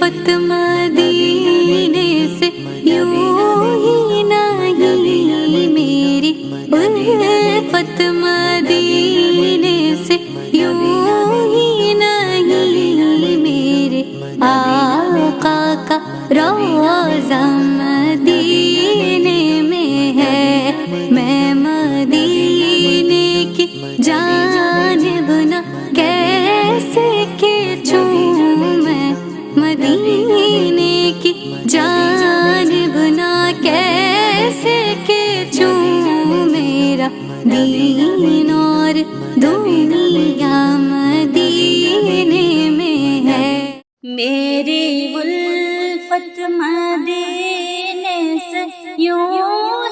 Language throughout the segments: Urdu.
الفت مدینے سے یوں ہی نہیں، میری الفت مدینے سے یوں ہی نہیں، میرے آقا کا روضہ مدینے میں ہے، میں مدینے کی جانب نہ کیسے کھینچوں، میں مدینے کی جانب نہ کیسے کھینچوں، میرا دین اور دنیا مدینے میں ہے، میری الفت مدینے سے یوں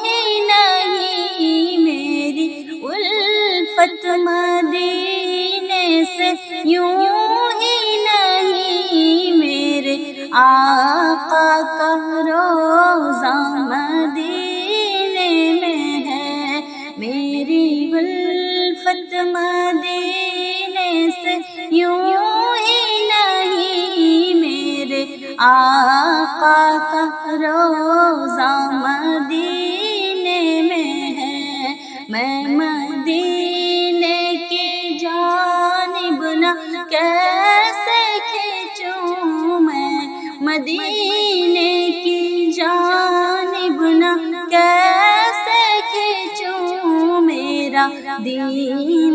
ہی نہیں، میری الفت مدینے سے یوں ہی نہیں، میرے آقا کا روضہ مدینے میں ہے، میری الفت مدینے سے یوں ہی نہیں، میرے آقا کا روضہ مدینے میں ہے، میں مدینے کی جانب نہ کیسے کھینچوں، میں مدینے کی جانب نہ کیسے کھینچوں، میرا دین